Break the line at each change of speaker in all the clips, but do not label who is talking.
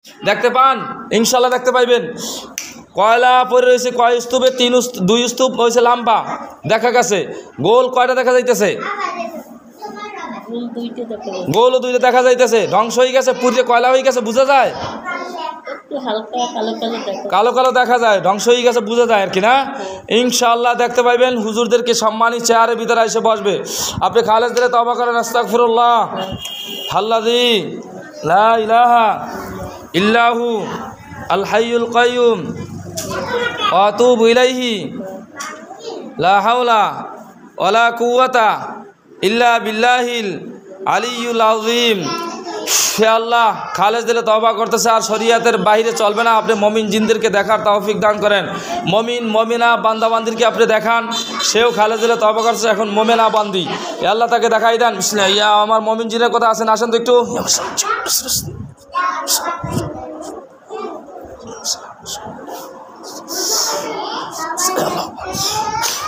দেখতে পান? ইনশাল্লাহ দেখতে পাইবেন। কয়লা পরে রয়েছে কয় স্তূপে? দুই স্তূপ হয়েছে লম্বা, দেখা গেছে। গোল কয়টা দেখা যাইতেছে? গোলও দুইটা দেখা যাইতেছে। ধ্বংস হয়ে গেছে, পুড়ে কয়লা হয়ে গেছে, বোঝা যায়? কালো কালো দেখা যায়, ধ্বংস হয়ে গেছে, বোঝা যায় আর কি না? ইনশাআল্লাহ দেখতে পাইবেন। হুজুরদেরকে সম্মানী চেয়ারের ভিতরে এসে বসবে। আপনি খালেজ দিলে তওবা করেন, আস্তাগফিরুল্লাহ আল্লাযী লা ইলাহা ইল্লাহু আল হাইয়ুল কাইয়ুম ওয়া আতুবু ইলাইহি লা হাওলা ওয়ালা কুওয়াতা ইল্লা বিল্লাহিল আলিয়্যুল আযীম। হে আল্লাহ, খালেজ দিলে তওবা করতেছে আর শরীয়তের বাইরে চলবে না। আপনি মমিন জিনদেরকে দেখার তৌফিক দান করেন। মমিন মমিনা বান্দাবান্দিরকে আপনি দেখান। সেও খালেজ দিলে তওবা করতেছে, এখন মমিনা বান্দি। হে আল্লাহ, তাকে দেখাই দেন। বিসমিল্লাহ। ইয়া আমার মমিন জিনের কথা আছেন, আসেন তো একটু।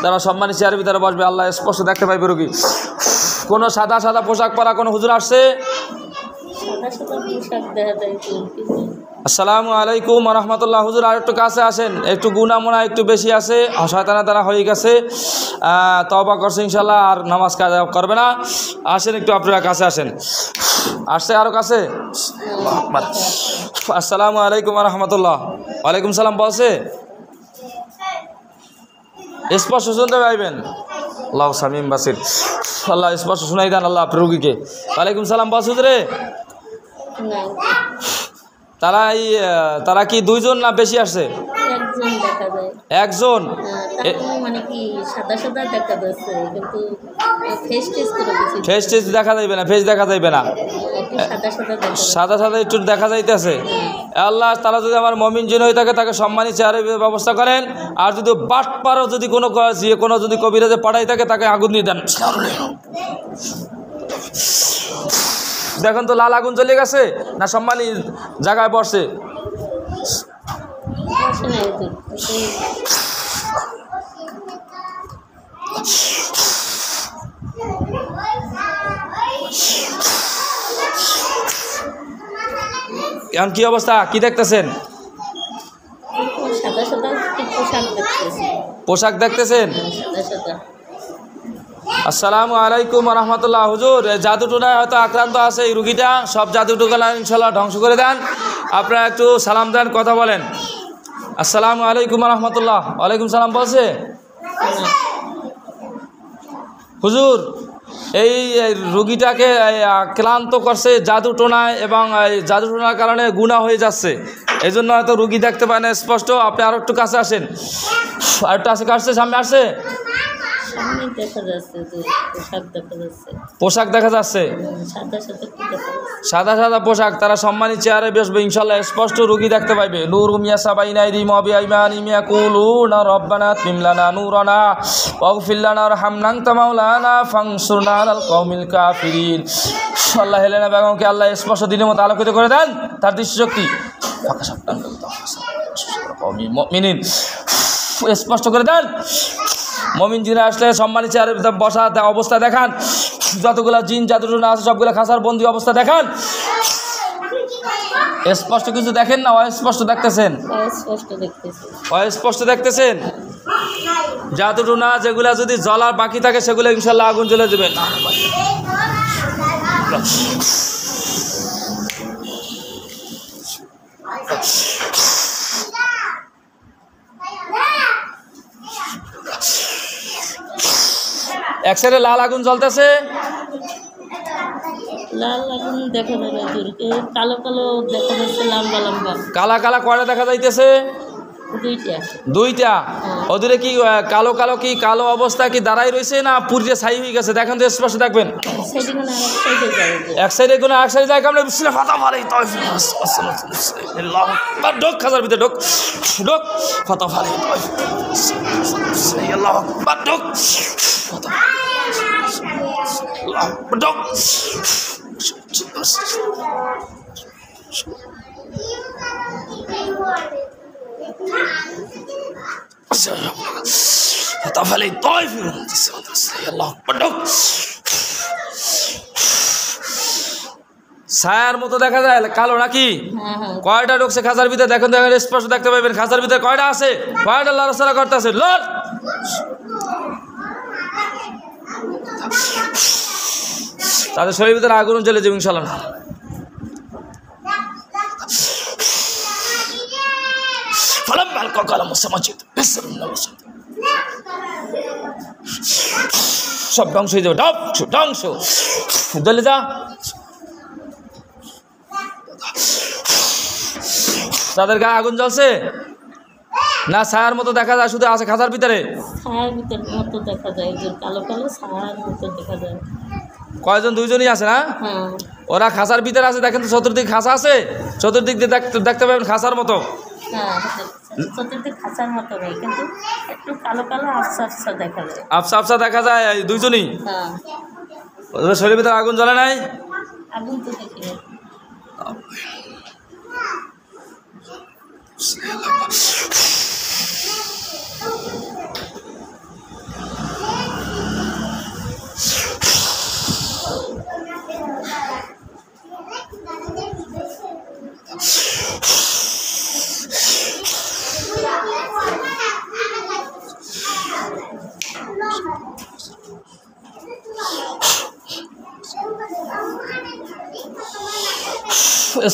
তারা সম্মানী চেয়ারের ভিতরে বসবে। আল্লাহ স্পষ্ট দেখতে পাইবে রোগী। কোনো সাদা সাদা পোশাক পরা কোনো হুজুর আসছে? আসসালামু আলাইকুম রহমতুল্লাহ। হুজুর আর একটু কাছে আসেন, একটু গুনাহ মোনা একটু বেশি আছে, শয়তানের দ্বারা হয়ে গেছে, তওবা করছে ইনশাল্লাহ, আর নামাজ কাজা করবে না। আসেন একটু, আপনারা কাছে আসেন। আসছে আরও কাছে? আসসালামু আলাইকুম রহমতুল্লাহ। ওয়ালাইকুম সালাম। বলছে স্পষ্ট শুনতে পাইবেন? আল্লাহ সামিম বাসির। আল্লাহ স্পষ্ট শুনাই দেন আল্লাহ আপনার রুগীকে। ওয়ালাইকুম সালাম। বস হুজুরে, তারা কি দুইজন না বেশি আসছে? একজন। ফেস টেস দেখা যাইবে না, ফেস দেখা যাইবে না, সাদা সাদা একটু দেখা যাইতেছে। আল্লাহ, তারা যদি আমার মমিন জিন হয়ে থাকে তাকে সম্মানী চেয়ারের ব্যবস্থা করেন। আর যদি বাটপারও যদি কোনো যদি কবিরাজে পাঠাই থাকে তাকে আগুন দিয়ে দেন। দেখুন তো লাল আগুন জ্বলে গেছে না সম্মানী জায়গায় বসে? এখন কি অবস্থা, কি দেখতেছেন? পোশাক দেখতেছেন? আসসালামু আলাইকুম রহমতুল্লাহ। হুজুর, জাদু টোনায় হয়তো আক্রান্ত আছে এই রুগীটা, সব জাদু টোনা ইনশাল্লাহ ধ্বংস করে দেন। আপনারা একটু সালাম দেন, কথা বলেন। আসসালামু আলাইকুম রহমতুল্লাহ। ওয়ালাইকুম সালাম। বলছে হুজুর, এই রুগীটাকে ক্লান্ত করছে জাদু টোনায়, এবং এই জাদু টোনার কারণে গুনাহ হয়ে যাচ্ছে। এই জন্য হয়তো রুগী দেখতে পায় না স্পষ্ট। আপনি আরও একটু কাছে আসেন, আর একটু আসে, কাছে সামনে আসছে। পোশাক দেখা যাচ্ছে, সাদা সাদা পোশাক। তারা সম্মানী চেয়ারে বসবে ইনশাল্লাহ, স্পষ্ট রুগী দেখতে পাইবে। নূর মিয়া বাইনা আইদিহিম ওয়া বিআইমানিহিম ইয়াকুলুনা রব্বানা আতমিম লানা নূরানা ওয়াগফির লানা ওয়ারহামনা আনতা মাওলানা ফানসুরনা আলাল কওমিল কাফিরিন। আল্লাহ হেলেনা বেগমকে আল্লাহ স্পষ্ট দিনের মতো আলোকিত করে দেন, তার দৃষ্টিশক্তি স্পষ্ট করে দেন। মমিন জিনে আসলে সম্মানী চেয়ারের বসা অবস্থা দেখান। যতগুলা জিন জাদুটনা আছে সবগুলো খাসার বন্দি অবস্থা দেখান। স্পষ্ট কিছু দেখেন না অস্পষ্ট দেখতেছেন? অস্পষ্ট দেখতেছেন। জাদুটনা যেগুলা যদি জ্বলার বাকি থাকে সেগুলো ইনশাল্লাহ আগুন জ্বলে যাবে। এক সাইডে লাল আগুন জ্বলতেছে,
লাল আগুন দেখা যাবে, কালো কালো দেখা যাচ্ছে, লম্বা লম্বা
কালা কালা কয়টা দেখা যাইতেছে? দুইটা। ওদের কি কালো কালো, কি কালো অবস্থা কি দাঁড়াই রয়েছে না পুরো ছাই হয়ে গেছে? দেখেন তো স্পষ্ট দেখবেন। এক সাইডে কোনো এক সাইডে যায় কেমন ফাতা ফারে ঢোক, খাজার ভিতরে ঢোক ঢোক, ফাতা ফারে ঢোক ঢোক। فلي طائف الله أكبر. ছায়ার মতো দেখা যায়, কালো নাকি?
হ্যাঁ হ্যাঁ
কয়টা ঢুকছে খাঁচার ভিতরে? দেখেন দেখেন, স্পষ্ট দেখতে পাবেন খাঁচার ভিতরে কয়টা আছে, কয়টা লড়াচড়া করতেছে। লড়, তাদের শরীরের ভিতরে আগুন জ্বলে যাবে ইনশাআল্লাহ। সব ধ্বংস হয়ে যাবে, ধ্বংস। জ্বলে যা। তাদের গায়ে আগুন জ্বলছে না? ছায়ার মতো দেখা যায়, শুধু আছে খাঁচার ভিতরে।
ছায়ার ভিতর মতো দেখা যায়, যে কালো কালো ছায়ার মতো দেখা যায়।
কয়জন? দুইজনই আছে না?
হ্যাঁ
ওরা খাঁচার ভিতরে আছে। দেখেন তো চতুর্দিকে খাঁচা আছে, চতুর্দিক দিয়ে দেখতে পাবেন খাঁচার মতো।
হ্যাঁ চতুর্দিক খাঁচার মতো নেই, কিন্তু একটু কালো কালো আফসা আফসা দেখা যায়।
আফসা আফসা দেখা যায়, এই দুইজনই।
হ্যাঁ
ওদের শরীরের ভিতরে আগুন জ্বলে নাই?
আগুন তো দেখি না।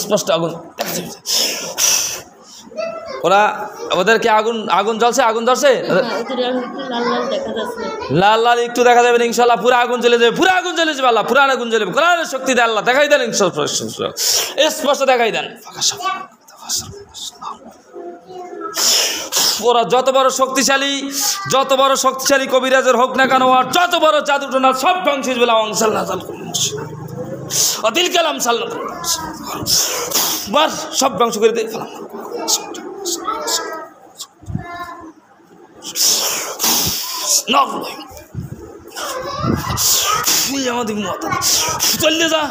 স্পষ্ট আগুন। ওরা ওদেরকে আগুন জ্বলছে, আগুন জ্বলছে,
লাল লাল দেখা যাচ্ছে।
লাল লাল একটু দেখা যাবে ইনশাআল্লাহ। পুরো আগুন জ্বলে যাবে, পুরো আগুন জ্বলে যাবে। আল্লাহ পুরো আগুন জ্বলে যাবে। কোরআনের শক্তি দেয় আল্লাহ, দেখাই দেন ইনশাআল্লাহ, স্পষ্ট দেখাই দেন। ওরা যত বড় শক্তিশালী কবিরাজের হোক না কেন, আর যত বড় জাদুটনা সব ধ্বংস হয়ে যাবে। অদিল কালাম সাল্লাহ সব ধ্বংস করে দিয়ে আমাদের চললে যা।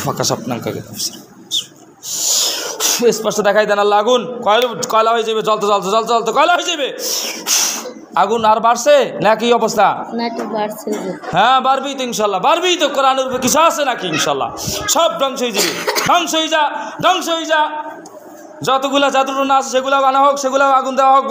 ফাঁকা স্বপ্নাঙ্কাকে স্পষ্ট দেখাই দেন আল্লাহ। আগুন কয়লা হয়ে যাবে, জ্বলতে জ্বলতে জ্বলতে জ্বলতে কয়লা হয়ে যাবে। আগুন আর বাড়ছে নাকি অবস্থা? হ্যাঁ বাড়বেই তো ইনশাল্লাহ, বাড়বেই তো। কোরআনের উপরে কিছু আছে নাকি? ইনশাল্লাহ সব ধ্বংস হয়ে যাবে। ধ্বংস হয়ে যা, ধ্বংস হয়ে যা। যতগুলা জাদুটনা আছে সেগুলাও আনা হোক, সেগুলাও আগুন দেওয়া হোক।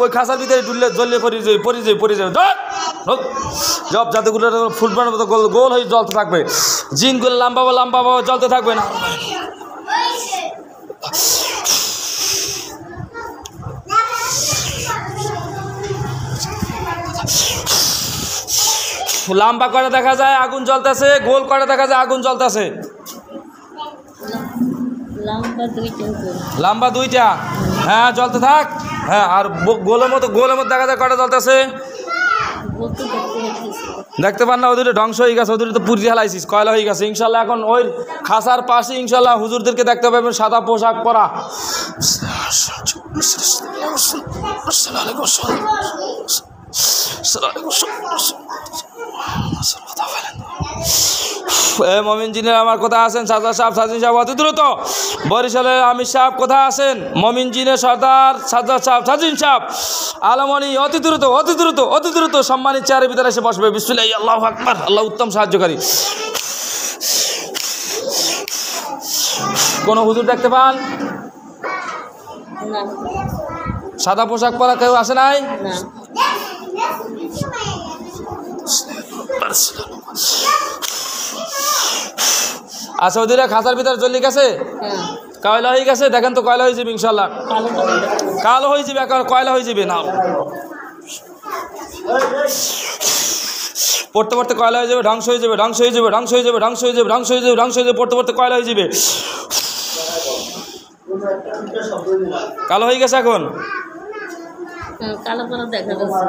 ওই খাঁচার ভিতরে জ্বললে পড়ে যাবে। সব জাদুগুলো ফুটবলের মতো গোল হয়ে জ্বলতে থাকবে। জিনগুলো লম্বা জ্বলতে থাকবে না। লম্বা করে দেখা যায় আগুন জ্বলতেছে, গোল করে দেখা যায় আগুন জ্বলতেছে। লম্বা দুইটা, হ্যাঁ জ্বলতে থাক। হ্যাঁ আর গোলের মতো দেখা যায় কটা জ্বলতেছে দেখতে পান না? ওদের ধ্বংস হয়ে গেছে, ওদের তো পুড়িয়ে হালাইছিস, কয়লা হয়ে গেছে। ইনশাল্লাহ এখন ওই খাসার পাশে ইনশাল্লাহ হুজুরদেরকে দেখতে পাবেন সাদা পোশাক পরা। মমিন জিনের আমার কোথায় আছেন? সাজ্জাদ সাহেব, সাজিন সাহেব অতি দ্রুত। বরিশালের আমির সাহেব কোথায় আছেন? মমিন জিনের সর্দার সাজ্জাদ সাহেব, সাজিন সাহেব, আলমনি অতি দ্রুত সম্মানিত চেয়ারের ভিতরে এসে বসবে। বিসমিল্লাহ, আল্লাহু আকবার। আল্লাহ উত্তম সাহায্যকারী। কোন হুজুর দেখতে পান? সাদা পোশাক পরা কেউ আসে নাই? আচ্ছা ওদিকে খাঁচার ভিতরে জ্বলে গেছে, কয়লা হয়ে গেছে। দেখেন তো কয়লা হয়ে যাবে ইনশাল্লাহ, কালো হয়ে যাবে, কয়লা হয়ে যাবে না। পড়তে কয়লা হয়ে যাবে, ধ্বংস হয়ে যাবে, পড়তে কয়লা হয়ে যাবে। কালো হয়ে গেছে এখন।
কালো কালো দেখা যাচ্ছে।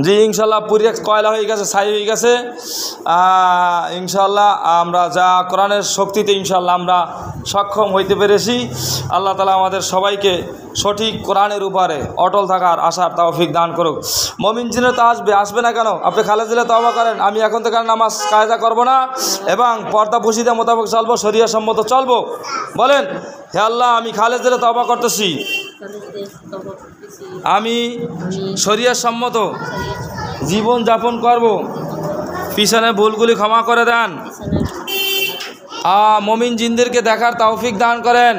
জি ইনশাল্লাহ পুরি কয়লা হয়ে গেছে, ছাই হয়ে গেছে। ইনশাল্লাহ আমরা যা কোরআনের শক্তিতে ইনশাল্লাহ আমরা সক্ষম হইতে পেরেছি। আল্লাহ তাআলা আমাদের সবাইকে সঠিক কোরআনের উপরে অটল থাকার আশার তৌফিক দান করুক। মুমিন জিনে তো আসবে না কেন? আপনি খালেজ দিলে তওবা করেন, আমি এখন থেকে নামাজ কায়দা করব না এবং পর্দা পুশিদা মোতাবেক চলবো, শরিয়া সম্মত চলবো। বলেন, হে আল্লাহ আমি খালেজ দিলে তওবা করতেছি, আমি শরিয়া সম্মত জীবন যাপন করব, পিছনে ভুলগুলি ক্ষমা করে দেন, মুমিন জিনদেরকে দেখার তৌফিক দান করেন।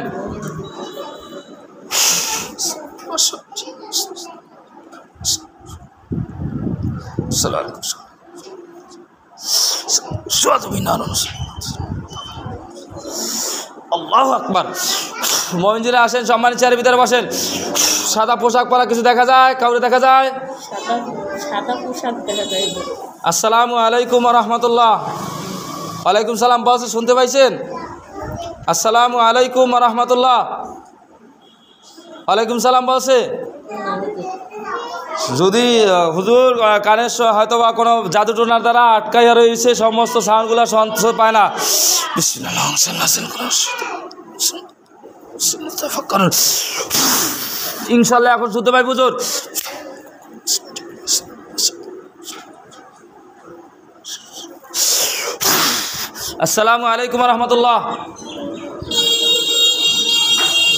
আল্লাহু আকবার। মুমিন জিনেরা আসেন, সম্মানিত চেয়ারের ভিতরে বসেন। সাদা পোশাক পরা কিছু দেখা যায়? কাউরে দেখা যায়?
সাদা পোশাক দেখা যায়।
আসসালামু আলাইকুম ওয়া রাহমাতুল্লাহ। ওয়ালাইকুম সালাম বলছে, শুনতে পাইছেন? আসসালামু আলাইকুম ওয়া রাহমাতুল্লাহ। ওয়ালাইকুম সালাম বলছে। যদি হুজুর কানের হয়তো বা কোনো জাদু টোনার দ্বারা আটকাইয়া রয়েছে, সমস্ত সাউন্ডগুলো সন্তোষ পায় না। ইনশাল্লাহ এখন শুনতে পাই হুজুর। আসসালামু আলাইকুম ওয়া রাহমাতুল্লাহ।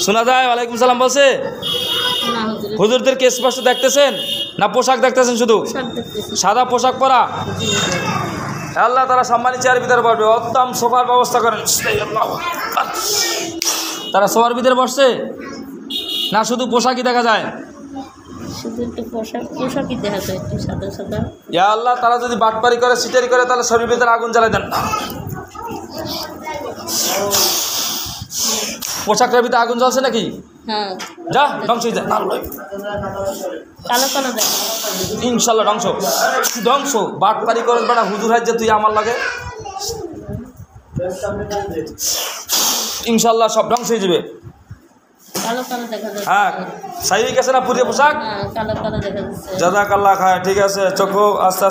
শোনা যায়? ওয়ালাইকুম সালাম বলছে। হুজুরদেরকে স্পষ্ট দেখতেছেন না পোশাক দেখতেছেন? শুধু সাদা পোশাক পরা। আল্লাহ তারা সম্মানিত চেয়ারের ভিতরে বসবে, উত্তম সোফার ব্যবস্থা করেন। তারা সোফার ভিতরে বসছে না শুধু পোশাকই দেখা যায়?
পোশাকই দেখা যায়, একটু সাদা সাদা।
ইয়া আল্লাহ, তারা যদি বাটপারি করে সিটারি করে তাহলে শরীর ভিতরে আগুন জ্বালাই দেন। পোশাকটার ভিতরে আগুন জ্বলছে নাকি?
হ্যাঁ,
যা ধ্বংস হয়ে যায়।
কালো কালো দেখা।
ইনশাল্লাহ ধ্বংস ধ্বংস। বাটপারি করে বেড়া হুজুর হাজ যে তুই আমার লাগে, ইনশাল্লাহ সব ধ্বংস হয়ে যাবে।
কালো কালো দেখা যাচ্ছে।
হ্যাঁ, সাই গেছে না পুরো পোশাক?
কালো কালো দেখা যাচ্ছে।
জাযাকাল্লাহ খায়। ঠিক আছে, চোখ আস্তে আস্তে